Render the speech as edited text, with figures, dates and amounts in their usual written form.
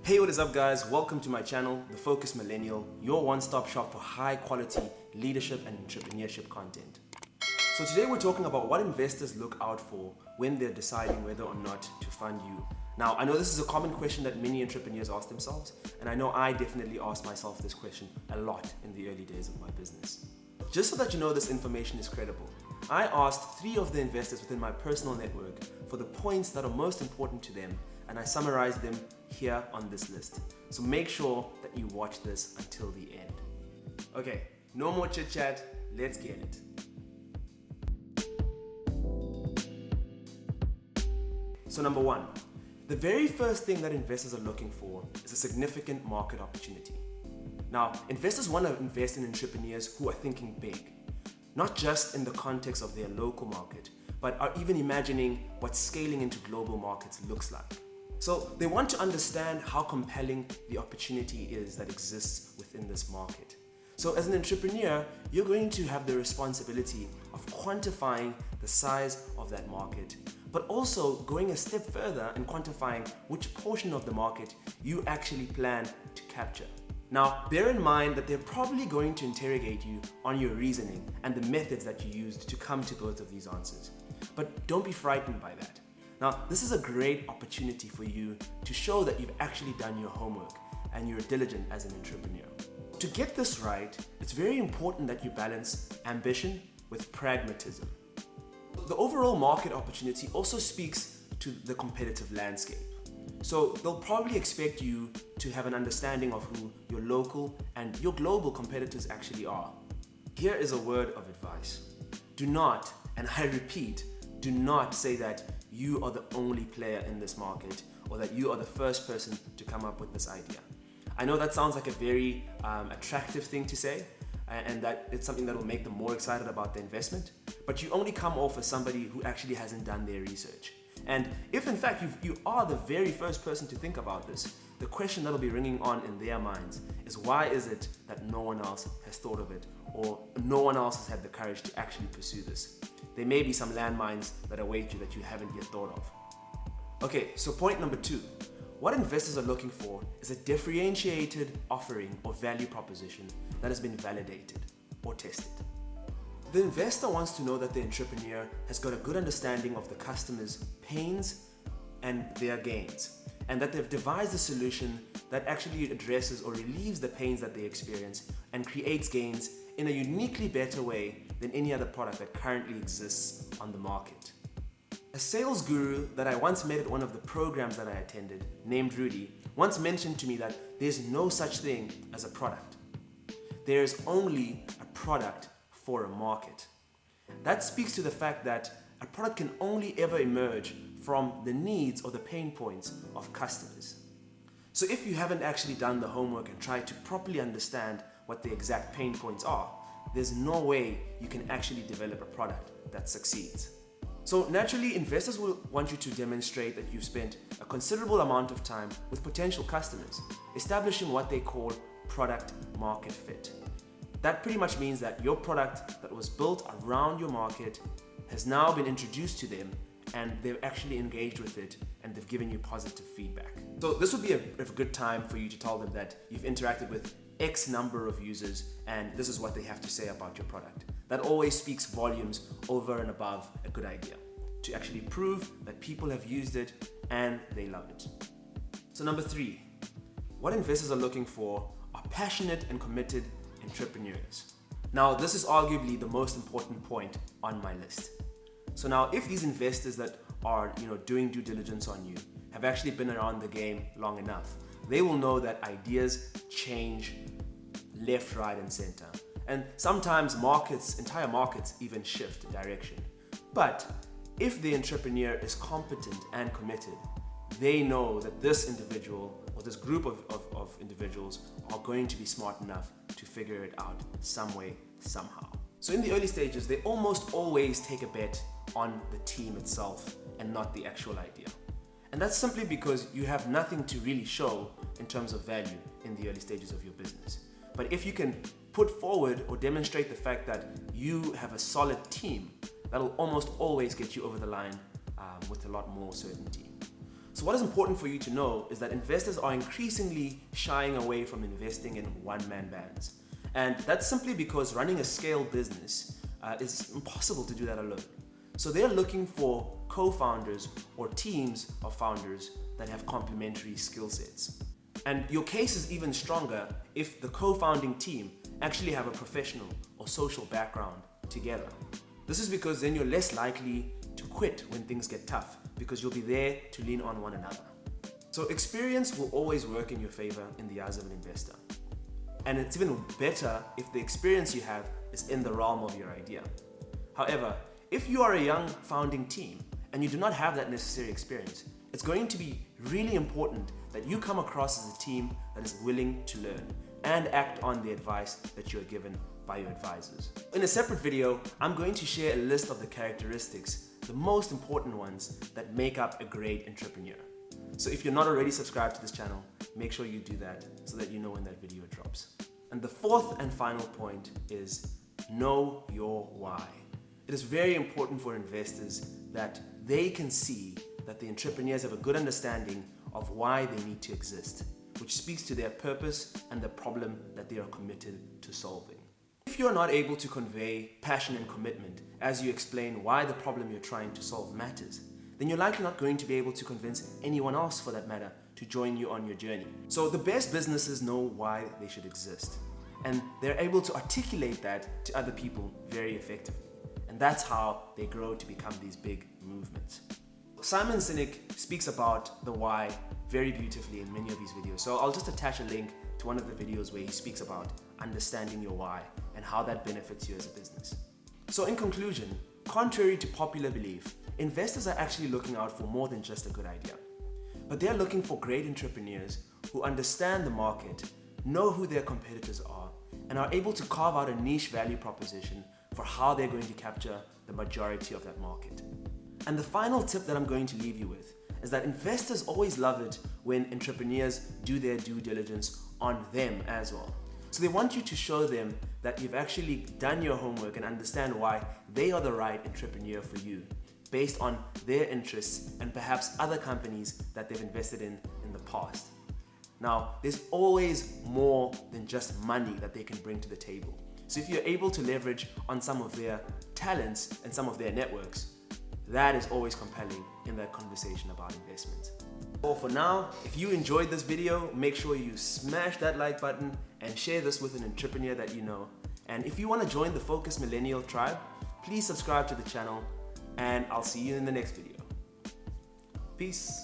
Hey, what is up guys? Welcome to my channel, The Focused Millennial, your one-stop shop for high quality leadership and entrepreneurship content. So today we're talking about what investors look out for when they're deciding whether or not to fund you. Now, I know this is a common question that many entrepreneurs ask themselves, and I know I definitely asked myself this question a lot in the early days of my business. Just so that you know this information is credible, I asked 3 of the investors within my personal network for the points that are most important to them, and I summarized them here on this list. So make sure that you watch this until the end. Okay, no more chit chat, let's get it. So number 1, the very first thing that investors are looking for is a significant market opportunity. Now, investors want to invest in entrepreneurs who are thinking big, not just in the context of their local market, but are even imagining what scaling into global markets looks like. So they want to understand how compelling the opportunity is that exists within this market. So as an entrepreneur, you're going to have the responsibility of quantifying the size of that market, but also going a step further and quantifying which portion of the market you actually plan to capture. Now, bear in mind that they're probably going to interrogate you on your reasoning and the methods that you used to come to both of these answers. But don't be frightened by that. Now, this is a great opportunity for you to show that you've actually done your homework and you're diligent as an entrepreneur. To get this right, it's very important that you balance ambition with pragmatism. The overall market opportunity also speaks to the competitive landscape. So they'll probably expect you to have an understanding of who your local and your global competitors actually are. Here is a word of advice. Do not, and I repeat, do not say that you are the only player in this market or that you are the first person to come up with this idea. I know that sounds like a very attractive thing to say and that it's something that will make them more excited about the investment, but you only come off as somebody who actually hasn't done their research. And if in fact you are the very first person to think about this, the question that will be ringing on in their minds is why is it that no one else has thought of it or no one else has had the courage to actually pursue this? There may be some landmines that await you that you haven't yet thought of. Okay, so point number 2. What investors are looking for is a differentiated offering or value proposition that has been validated or tested. The investor wants to know that the entrepreneur has got a good understanding of the customer's pains and their gains, and that they've devised a solution that actually addresses or relieves the pains that they experience and creates gains in a uniquely better way than any other product that currently exists on the market. A sales guru that I once met at one of the programs that I attended, named Rudy, once mentioned to me that there's no such thing as a product. There's only a product for a market. That speaks to the fact that a product can only ever emerge from the needs or the pain points of customers. So if you haven't actually done the homework and tried to properly understand what the exact pain points are, there's no way you can actually develop a product that succeeds. So naturally, investors will want you to demonstrate that you've spent a considerable amount of time with potential customers, establishing what they call product market fit. That pretty much means that your product that was built around your market has now been introduced to them and they've actually engaged with it and they've given you positive feedback. So this would be a good time for you to tell them that you've interacted with X number of users and this is what they have to say about your product. That always speaks volumes over and above a good idea, to actually prove that people have used it and they love it. So number 3, what investors are looking for are passionate and committed entrepreneurs. Now, this is arguably the most important point on my list. So now, if these investors that are doing due diligence on you have actually been around the game long enough, they will know that ideas change left, right, and center. And sometimes entire markets even shift direction. But if the entrepreneur is competent and committed, they know that this individual or this group of individuals are going to be smart enough to figure it out some way, somehow. So in the early stages, they almost always take a bet on the team itself and not the actual idea. And that's simply because you have nothing to really show in terms of value in the early stages of your business. But if you can put forward or demonstrate the fact that you have a solid team, that'll almost always get you over the line with a lot more certainty. So what is important for you to know is that investors are increasingly shying away from investing in one-man bands. And that's simply because running a scale business is impossible to do that alone. So they're looking for co-founders or teams of founders that have complementary skill sets. And your case is even stronger if the co-founding team actually have a professional or social background together. This is because then you're less likely to quit when things get tough, because you'll be there to lean on one another. So experience will always work in your favor in the eyes of an investor. And it's even better if the experience you have is in the realm of your idea. However, if you are a young founding team and you do not have that necessary experience, it's going to be really important that you come across as a team that is willing to learn and act on the advice that you are given by your advisors. In a separate video, I'm going to share a list of the characteristics, the most important ones that make up a great entrepreneur. So if you're not already subscribed to this channel, make sure you do that so that you know when that video drops. And the fourth and final point is know your why. It is very important for investors that they can see that the entrepreneurs have a good understanding of why they need to exist, which speaks to their purpose and the problem that they are committed to solving. If you are not able to convey passion and commitment as you explain why the problem you're trying to solve matters, then you're likely not going to be able to convince anyone else, for that matter, to join you on your journey. So the best businesses know why they should exist, and they're able to articulate that to other people very effectively. And that's how they grow to become these big movements. SINEK speaks about the why very beautifully in many of his videos. So I'll just attach a link to one of the videos where he speaks about understanding your why and how that benefits you as a business. So in conclusion, contrary to popular belief, investors are actually looking out for more than just a good idea. But they're looking for great entrepreneurs who understand the market, know who their competitors are, and are able to carve out a niche value proposition for how they're going to capture the majority of that market. And the final tip that I'm going to leave you with is that investors always love it when entrepreneurs do their due diligence on them as well. So they want you to show them that you've actually done your homework and understand why they are the right entrepreneur for you, based on their interests and perhaps other companies that they've invested in the past. Now, there's always more than just money that they can bring to the table. So if you're able to leverage on some of their talents and some of their networks, that is always compelling in that conversation about investment. So for now, if you enjoyed this video, make sure you smash that like button and share this with an entrepreneur that you know. And if you want to join the Focused Millennial tribe, please subscribe to the channel, and I'll see you in the next video. Peace.